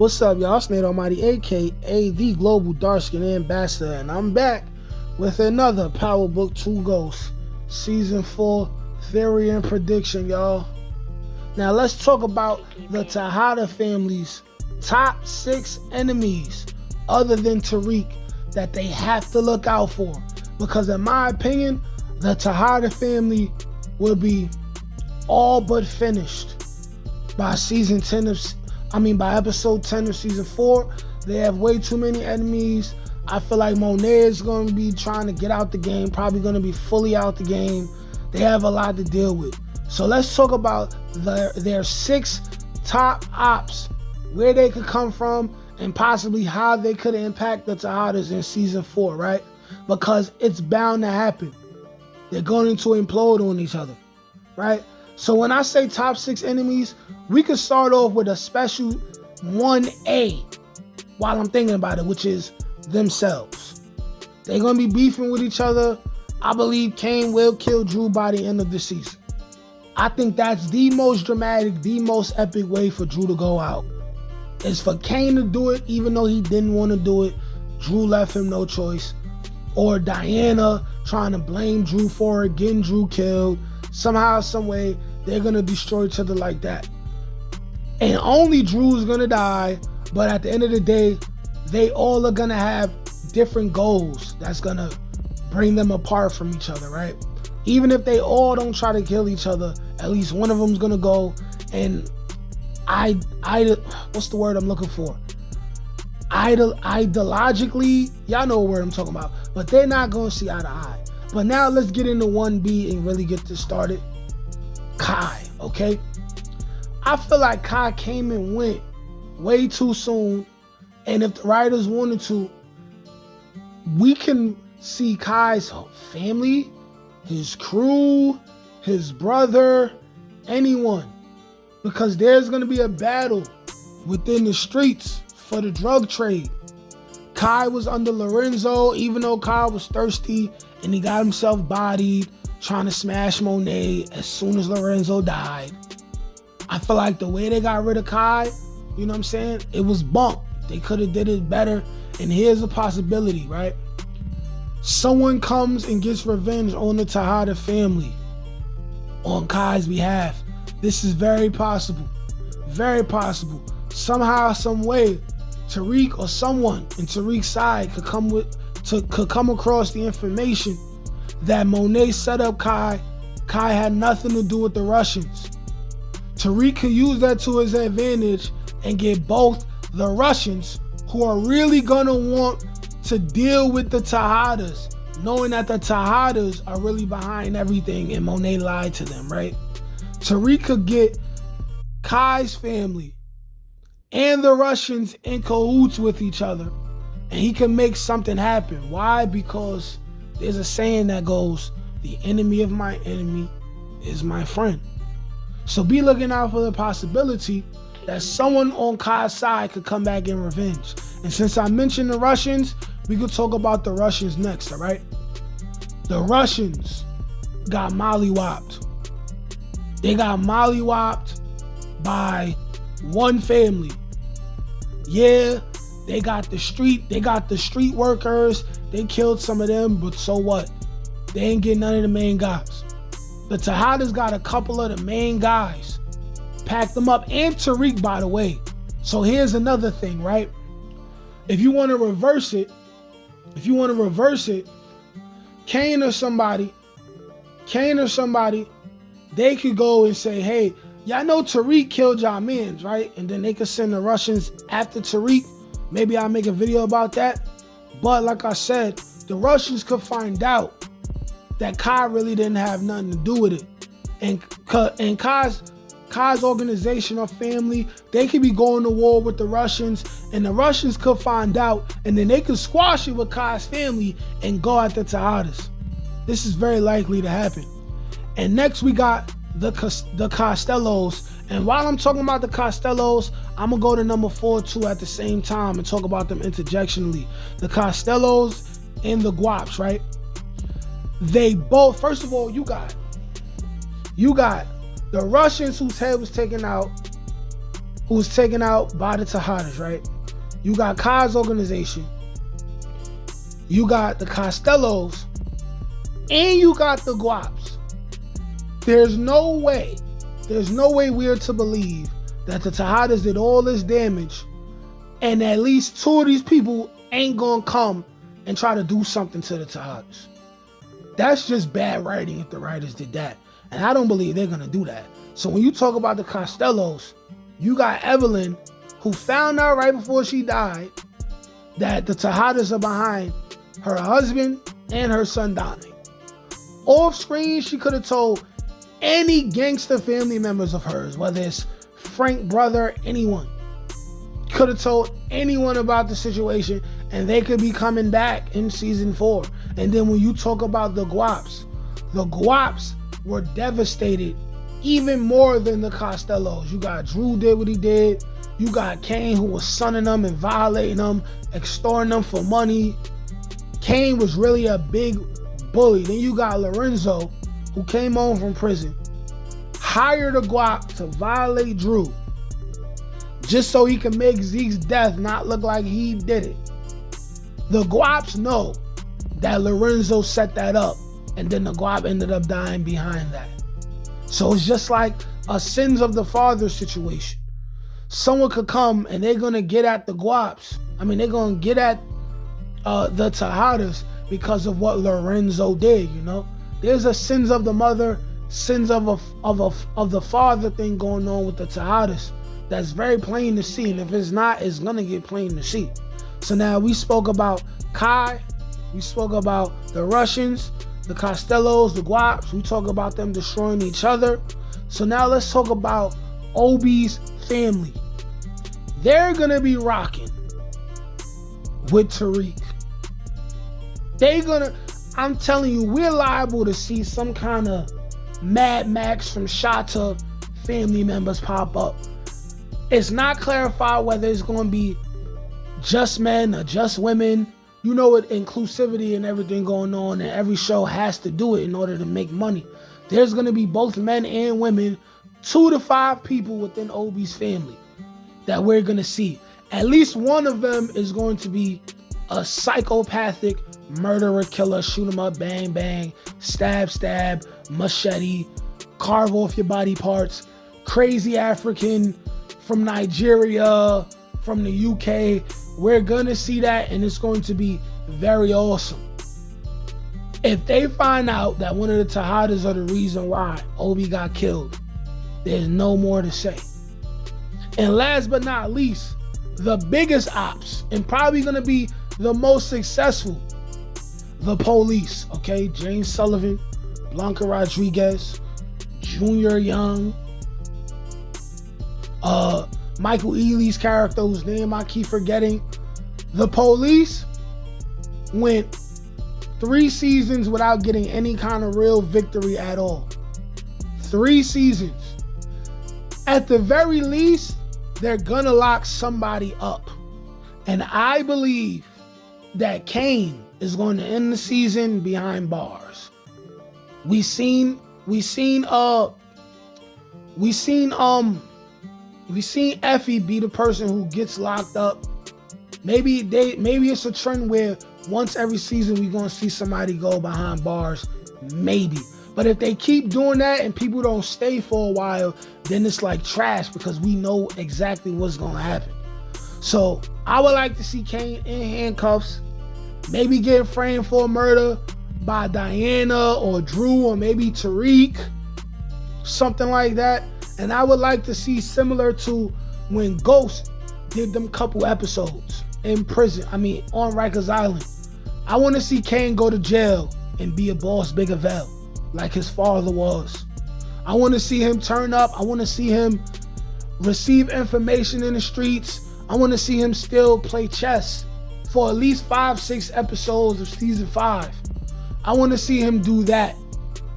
What's up, y'all? It's Nate Almighty, aka the Global Dark Skin Ambassador, and I'm back with another Power Book 2 Ghost, Season 4 Theory and Prediction, y'all. Now, let's talk about the Tejada family's top 6 enemies, other than Tariq, that they have to look out for. Because in my opinion, the Tejada family will be all but finished by by episode 10 of season 4. They have way too many enemies. I feel like Monet is going to be trying to get out the game, probably going to be fully out the game. They have a lot to deal with. So let's talk about their 6 top ops, where they could come from, and possibly how they could impact the Tejadas in season 4, right? Because it's bound to happen. They're going to implode on each other, right? So when I say top 6 enemies, we could start off with a special 1A while I'm thinking about it, which is themselves. They're going to be beefing with each other. I believe Kane will kill Drew by the end of the season. I think that's the most dramatic, the most epic way for Drew to go out. Is for Kane to do it, even though he didn't want to do it. Drew left him no choice. Or Diana trying to blame Drew for it, getting Drew killed. Somehow, some way, they're going to destroy each other like that. And only Drew's going to die, but at the end of the day, they all are going to have different goals that's going to bring them apart from each other, right? Even if they all don't try to kill each other, at least one of them's going to go and what's the word I'm looking for? Ideologically, y'all know what word I'm talking about, but they're not going to see eye to eye. But now let's get into 1B and really get this started. Kai, okay? I feel like Kai came and went way too soon. And if the writers wanted to, we can see Kai's family, his crew, his brother, anyone. Because there's going to be a battle within the streets for the drug trade. Kai was under Lorenzo, even though Kai was thirsty, and he got himself bodied trying to smash Monet as soon as Lorenzo died. I feel like the way they got rid of Kai, you know what I'm saying? It was bunk. They could have did it better. And here's a possibility, right? Someone comes and gets revenge on the Tejada family on Kai's behalf. This is very possible. Very possible. Somehow, some way, Tariq or someone in Tariq's side could come across the information that Monet set up Kai. Kai had nothing to do with the Russians. Tariq could use that to his advantage and get both the Russians, who are really gonna want to deal with the Tejadas, knowing that the Tejadas are really behind everything and Monet lied to them, right? Tariq could get Kai's family and the Russians in cahoots with each other, and he can make something happen. Why? Because there's a saying that goes, the enemy of my enemy is my friend. So be looking out for the possibility that someone on Kai's side could come back in revenge. And since I mentioned the Russians, we could talk about the Russians next, all right? The Russians got mollywopped. They got mollywopped by one family. Yeah, they got the street workers. They killed some of them, but so what? They ain't getting none of the main guys. The Tejadas got a couple of the main guys. Packed them up, and Tariq, by the way. So here's another thing, right? If you want to reverse it, Kane or somebody, they could go and say, hey, y'all know Tariq killed y'all mans, right? And then they could send the Russians after Tariq. Maybe I'll make a video about that. But like I said, the Russians could find out that Kai really didn't have nothing to do with it. And Kai's organization or family, they could be going to war with the Russians, and the Russians could find out, and then they could squash it with Kai's family and go at the Tejadas. This is very likely to happen. And next we got the Costellos. And while I'm talking about the Costellos, I'm going to go to number 4 too at the same time and talk about them interjectionally. The Costellos and the Guaps, right? They both, first of all, you got the Russians whose head was taken out, who was taken out by the Tejadas, right? You got Kai's organization, you got the Costellos, and you got the Guaps. There's no way we are to believe that the Tejadas did all this damage and at least two of these people ain't gonna come and try to do something to the Tejadas. That's just bad writing if the writers did that. And I don't believe they're gonna do that. So when you talk about the Costellos, you got Evelyn, who found out right before she died that the Tejadas are behind her husband and her son dying. Off screen, she could have told any gangster family members of hers, whether it's Frank brother, anyone. Could have told anyone about the situation, and they could be coming back in season 4. And then when you talk about the Guaps were devastated even more than the Costellos. You got Drew did what he did. You got Kane, who was sunning them and violating them, extorting them for money. Kane was really a big bully. Then you got Lorenzo, who came home from prison, hired a Guap to violate Drew just so he can make Zeke's death not look like he did it. The Guaps know that Lorenzo set that up, and then the Guap ended up dying behind that. So it's just like a sins of the father situation. Someone could come and they're going to get at the Guaps. I mean, they're going to get at the Tejadas because of what Lorenzo did, you know? There's a sins of the mother, sins of the father thing going on with the Tejadas that's very plain to see. And if it's not, it's going to get plain to see. So now we spoke about Kai. We spoke about the Russians, the Costellos, the Guaps. We talk about them destroying each other. So now let's talk about Obi's family. They're going to be rocking with Tariq. I'm telling you, we're liable to see some kind of Mad Max from Shatta family members pop up. It's not clarified whether it's going to be just men or just women. You know, with inclusivity and everything going on, and every show has to do it in order to make money. There's going to be both men and women, 2 to 5 people within Obi's family that we're going to see. At least one of them is going to be a psychopathic murderer, killer, shoot him up, bang, bang, stab, stab, machete, carve off your body parts, crazy African from Nigeria, from the UK. We're going to see that, and it's going to be very awesome. If they find out that one of the Tejadas are the reason why Obi got killed, there's no more to say. And last but not least, the biggest ops, and probably going to be the most successful, the police, okay? James Sullivan, Blanca Rodriguez, Junior Young, Michael Ealy's character, whose name I keep forgetting. The police went 3 seasons without getting any kind of real victory at all. 3 seasons. At the very least, they're gonna lock somebody up. And I believe that Kane is going to end the season behind bars. We seen Effie be the person who gets locked up. Maybe it's a trend where once every season we're gonna see somebody go behind bars. Maybe. But if they keep doing that and people don't stay for a while, then it's like trash because we know exactly what's gonna happen. So I would like to see Kane in handcuffs, maybe get framed for murder by Diana or Drew or maybe Tariq, something like that. And I would like to see similar to when Ghost did them couple episodes in prison, on Rikers Island. I want to see Kane go to jail and be a boss big of L, like his father was. I want to see him turn up. I want to see him receive information in the streets. I want to see him still play chess for at least 5-6 episodes of season 5. I want to see him do that.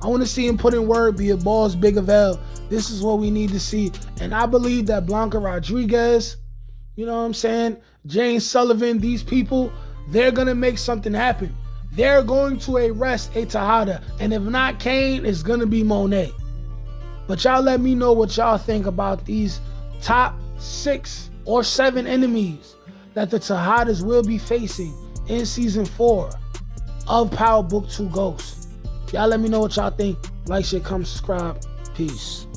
I want to see him put in work, be a boss big of L. This is what we need to see. And I believe that Blanca Rodriguez, you know what I'm saying, James Sullivan, these people, they're going to make something happen. They're going to arrest a Tejada. And if not Kane, it's going to be Monet. But y'all let me know what y'all think about these top 6 or 7 enemies that the Tejadas will be facing in season 4 of Power Book 2 Ghost. Y'all let me know what y'all think. Like, share, comment, subscribe. Peace.